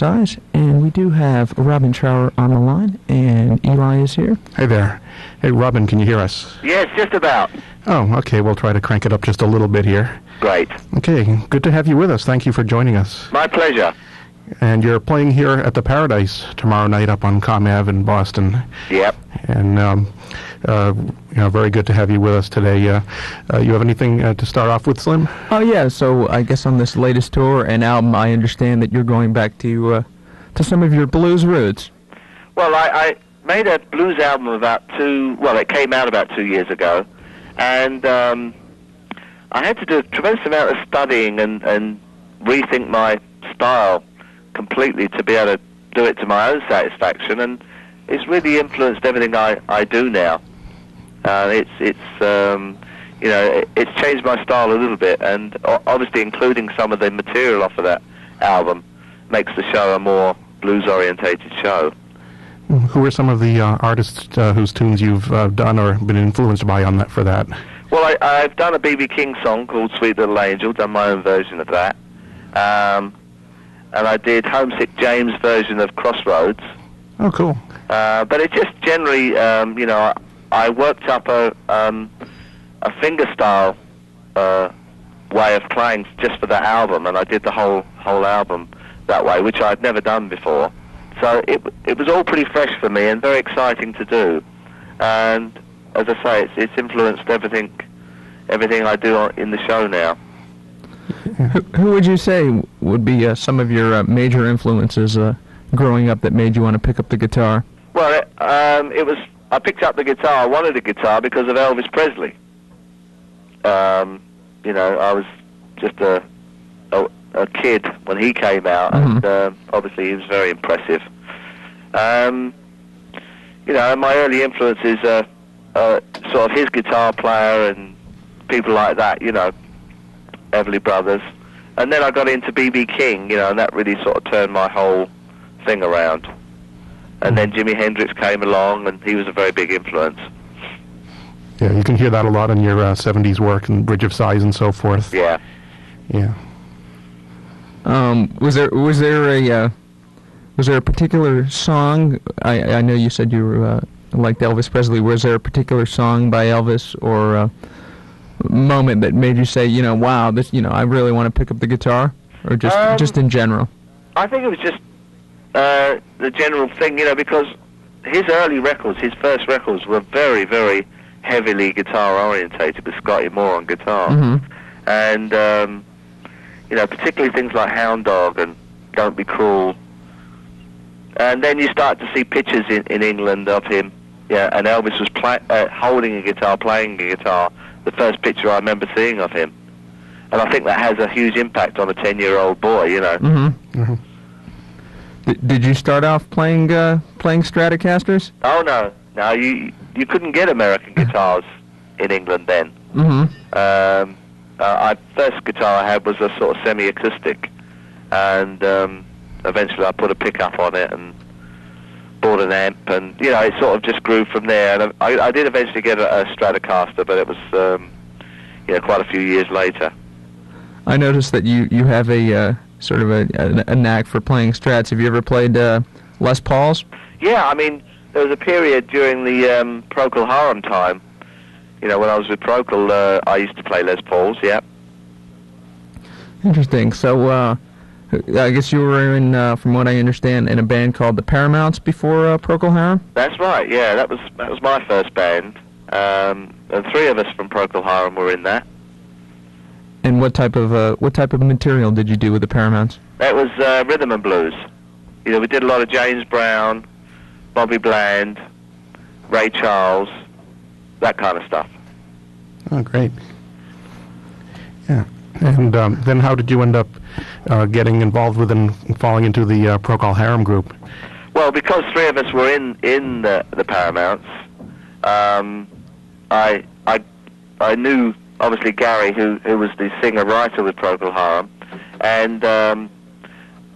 size, and we do have Robin Trower on the line, and Eli is here. Hey there. Hey, Robin, can you hear us? Yes, just about. Oh, okay, we'll try to crank it up just a little bit here. Great. Okay, good to have you with us. Thank you for joining us. My pleasure. And you're playing here at the Paradise tomorrow night up on Com Ave in Boston. Yep. And, very good to have you with us today. You have anything to start off with, Slim? Oh, yeah, so I guess on this latest tour and album, I understand that you're going back to some of your blues roots. Well, I made a blues album it came out about 2 years ago, and I had to do a tremendous amount of studying and rethink my style completely to be able to do it to my own satisfaction, and it's really influenced everything I do now. It's changed my style a little bit, and obviously including some of the material off of that album makes the show a more blues-orientated show. Who are some of the artists whose tunes you've done or been influenced by for that? Well, I've done a B.B. King song called Sweet Little Angel, done my own version of that. And I did Homesick James' version of Crossroads. Oh, cool. But it just generally, I worked up a fingerstyle way of playing just for that album, and I did the whole album that way, which I'd never done before. So it was all pretty fresh for me and very exciting to do. And as I say, it's influenced everything I do in the show now. Who would you say would be some of your major influences growing up that made you want to pick up the guitar? Well, I picked up the guitar. I wanted a guitar because of Elvis Presley. I was just a kid when he came out, and obviously he was very impressive. My early influences are sort of his guitar player and people like that, Everly Brothers. And then I got into B.B. King, and that really sort of turned my whole thing around. And then Jimi Hendrix came along, and he was a very big influence. Yeah, you can hear that a lot in your 70s work and Bridge of Sighs and so forth. Yeah. Yeah. Was there a particular song? I know you said you liked Elvis Presley. Was there a particular song by Elvis or a moment that made you say, wow, this, I really want to pick up the guitar, or just in general? I think it was just the general thing, because his early records, his first records, were very, very heavily guitar orientated with Scotty Moore on guitar, and particularly things like Hound Dog and Don't Be Cruel. And then you start to see pictures in England of him, and Elvis was holding a guitar, playing a guitar. The first picture I remember seeing of him, and I think that has a huge impact on a 10-year-old boy, Did you start off playing Stratocasters? Oh no, you couldn't get American guitars in England then. First guitar I had was a sort of semi-acoustic, and eventually I put a pickup on it and bought an amp, and it sort of just grew from there. And I did eventually get a Stratocaster, but it was quite a few years later. I noticed that you have a sort of a knack for playing Strats. Have you ever played Les Pauls? Yeah, I mean, there was a period during the Procol Harum time. When I was with Procol, I used to play Les Pauls. Yeah. Interesting. So. I guess you were in, from what I understand, in a band called the Paramounts before Procol Harum? That's right, yeah. That was my first band. And three of us from Procol Harum were in that. And what type of material did you do with the Paramounts? That was rhythm and blues. We did a lot of James Brown, Bobby Bland, Ray Charles, that kind of stuff. Oh, great. Yeah. And then how did you end up getting involved with and falling into the Procol Harum group? Well, because three of us were in the Paramounts, I knew obviously Gary, who was the singer-writer with Procol Harum, and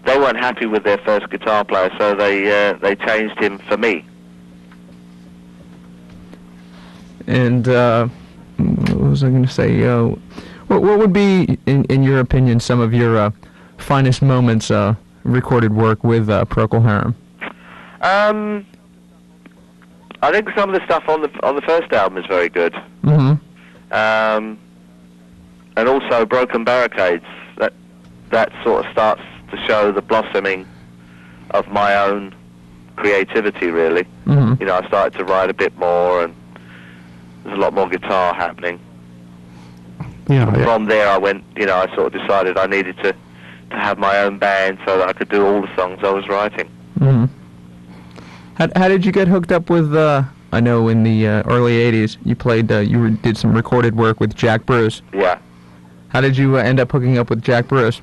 they weren't happy with their first guitar player, so they changed him for me. And what was I going to say? What would be, in your opinion, some of your finest moments recorded work with Procol Harum? I think some of the stuff on the first album is very good. Mm-hmm. And also Broken Barricades. That sort of starts to show the blossoming of my own creativity, really. Mm-hmm. You know, I started to write a bit more, and there's a lot more guitar happening. Yeah. From there, I went. You know, I sort of decided I needed to have my own band so that I could do all the songs I was writing. Mm-hmm. How did you get hooked up with? I know in the early '80s you played. Did some recorded work with Jack Bruce. Yeah. How did you end up hooking up with Jack Bruce?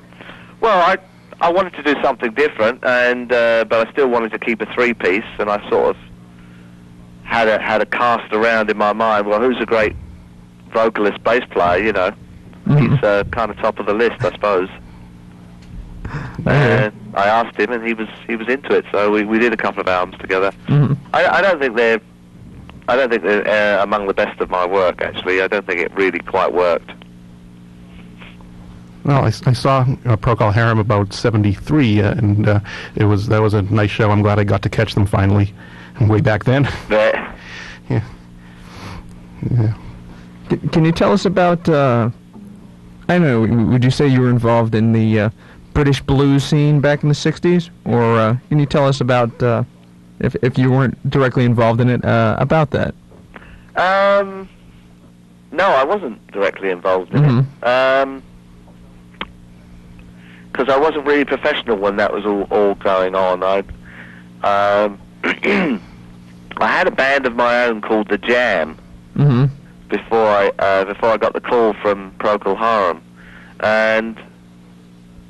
Well, I wanted to do something different, and but I still wanted to keep a three-piece, and I sort of had a cast around in my mind. Well, who's a great vocalist bass player? You know, Mm-hmm. he's kind of top of the list, I suppose. And I asked him, and he was into it. So we did a couple of albums together. Mm-hmm. I don't think they're among the best of my work. Actually, I don't think it really quite worked. Well, I saw Procol Harum about '73, and that was a nice show. I'm glad I got to catch them finally, way back then. Yeah. Yeah. Yeah. Can you tell us about? I don't know. Would you say you were involved in the British blues scene back in the '60s, or can you tell us about if you weren't directly involved in it about that? No, I wasn't directly involved in it. Because I wasn't really professional when that was all going on. I had a band of my own called The Jam before I got the call from Procol Harum, and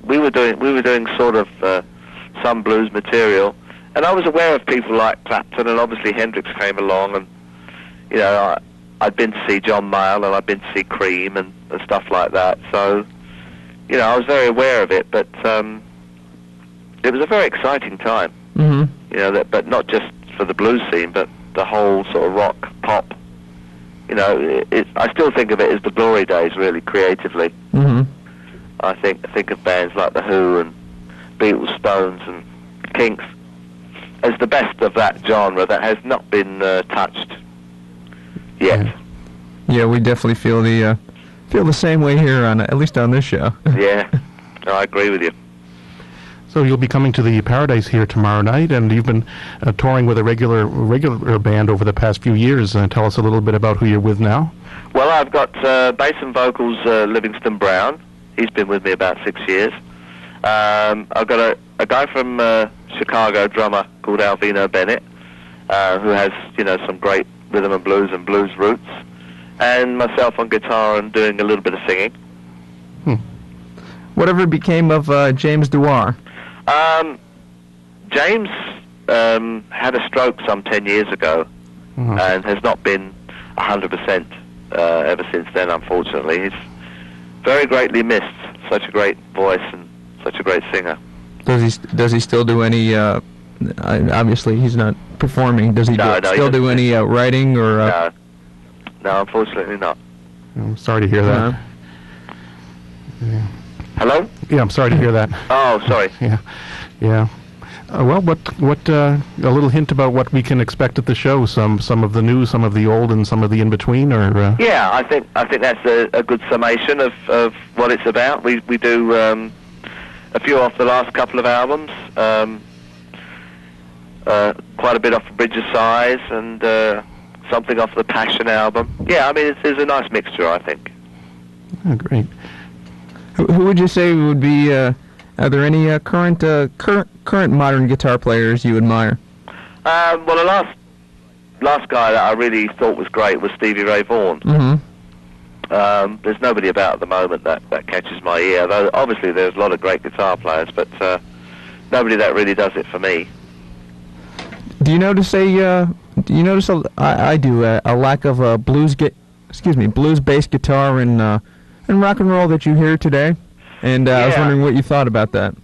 we were doing sort of some blues material, and I was aware of people like Clapton, and obviously Hendrix came along, and you know I'd been to see John Mayall, and I'd been to see Cream and stuff like that, so. You know, I was very aware of it, but it was a very exciting time. Mm-hmm. You know, but not just for the blues scene, but the whole sort of rock, pop. You know, I still think of it as the glory days, really, creatively. Mm-hmm. I think of bands like The Who and Beatles, Stones, and Kinks as the best of that genre that has not been touched yet. Yeah, we definitely feel the same way here at least on this show. Yeah, no, I agree with you. So you'll be coming to the Paradise here tomorrow night, and you've been touring with a regular band over the past few years. Tell us a little bit about who you're with now. Well, I've got bass and vocals Livingston Brown. He's been with me about 6 years. I've got a guy from Chicago, drummer called Alvino Bennett, who has some great rhythm and blues roots. And myself on guitar and doing a little bit of singing. Whatever became of James Dewar? James had a stroke some 10 years ago and has not been 100% ever since then, unfortunately. He's very greatly missed. Such a great voice and such a great singer. Does he still do any, obviously he's not performing, does he still do any writing or... No, unfortunately not. I'm sorry to hear that. Yeah. Hello? Yeah, I'm sorry to hear that. Oh, sorry. Yeah. Well, what a little hint about what we can expect at the show? Some of the new, some of the old, and some of the in between, or? Yeah, I think that's a good summation of what it's about. We do a few off the last couple of albums, quite a bit off the Bridge of Sighs, and something off the Passion album. Yeah, I mean it's a nice mixture, I think. Oh, great. Who would you say would be? Are there any current modern guitar players you admire? Well, the last guy that I really thought was great was Stevie Ray Vaughan. Mm-hmm. There's nobody about at the moment that catches my ear. Though obviously there's a lot of great guitar players, but nobody that really does it for me. Do you notice I do a lack of blues bass guitar and rock and roll that you hear today? And I was wondering what you thought about that.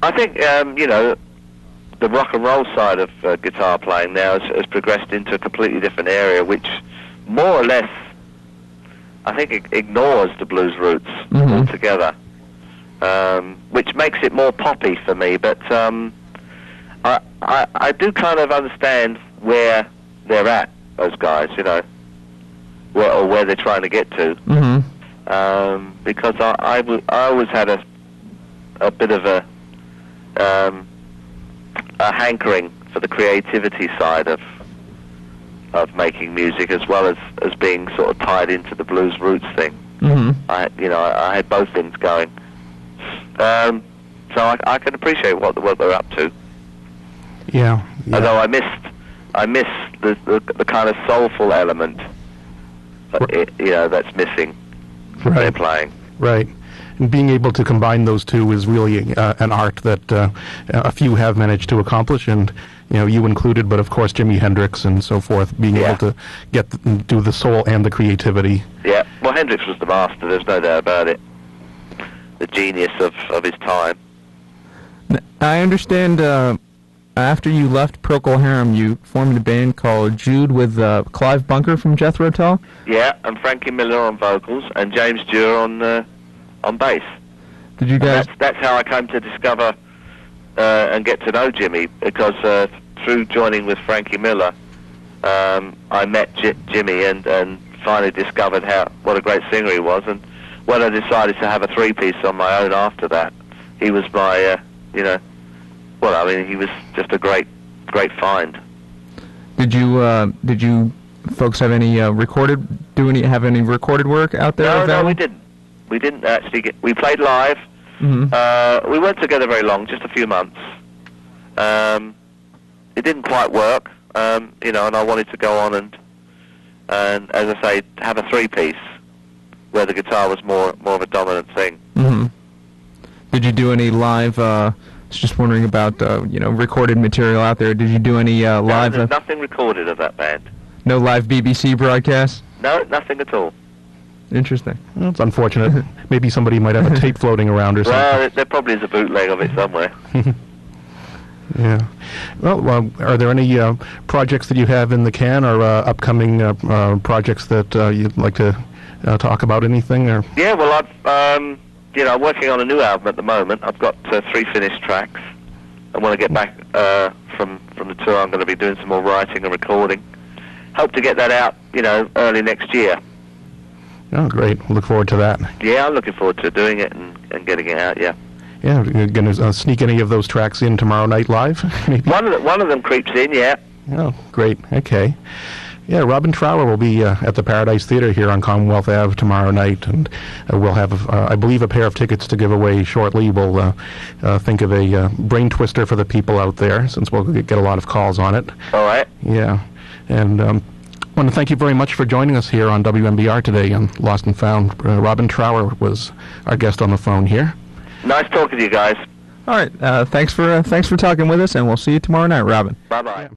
I think the rock and roll side of guitar playing now has progressed into a completely different area, which more or less I think ignores the blues roots altogether, which makes it more poppy for me. But I do kind of understand where they're at, those guys, you know, or where they're trying to get to. Because I always had a bit of a hankering for the creativity side of making music, as well as being sort of tied into the blues roots thing. I had both things going. So I can appreciate what they're up to. Yeah. Although I miss the kind of soulful element, that's missing. Right. They're playing. Right. And being able to combine those two is really an art that a few have managed to accomplish, and you included, but of course Jimi Hendrix and so forth, being able to do the soul and the creativity. Yeah. Well, Hendrix was the master. There's no doubt about it. The genius of his time. I understand. After you left Procol Harum, you formed a band called Jude with Clive Bunker from Jethro Tull. Yeah, and Frankie Miller on vocals and James Dewar on bass. Did you guys? That's how I came to discover and get to know Jimmy, because through joining with Frankie Miller, I met Jimmy and finally discovered what a great singer he was. And when I decided to have a three-piece on my own after that, he was my, he was just a great find. Did you folks have any recorded work out there? No, we didn't. We didn't actually we played live. We weren't together very long, just a few months. It didn't quite work, and I wanted to go on and as I say, have a three-piece where the guitar was more of a dominant thing. Did you do any live? I was just wondering about recorded material out there. Did you do any live? No, there's nothing recorded of that band. No live BBC broadcasts? No, nothing at all. Interesting. Well, it's unfortunate. Maybe somebody might have a tape floating around or something. Well, there probably is a bootleg of it somewhere. Yeah. Well, are there any projects that you have in the can, or upcoming projects that you'd like to talk about? Anything? Or? Yeah. Well, I'm working on a new album at the moment. I've got 3 finished tracks. And when I get back from the tour, I'm going to be doing some more writing and recording. Hope to get that out, early next year. Oh, great. Look forward to that. Yeah, I'm looking forward to doing it and getting it out, yeah. Yeah, you're going to sneak any of those tracks in tomorrow night live? Maybe? One of them creeps in, yeah. Oh, great. Okay. Yeah, Robin Trower will be at the Paradise Theater here on Commonwealth Ave tomorrow night, and we'll have, I believe, a pair of tickets to give away shortly. We'll think of a brain twister for the people out there, since we'll get a lot of calls on it. All right. Yeah, and I want to thank you very much for joining us here on WMBR today on Lost and Found. Robin Trower was our guest on the phone here. Nice talking to you guys. All right. Thanks for talking with us, and we'll see you tomorrow night, Robin. Bye-bye. Yeah.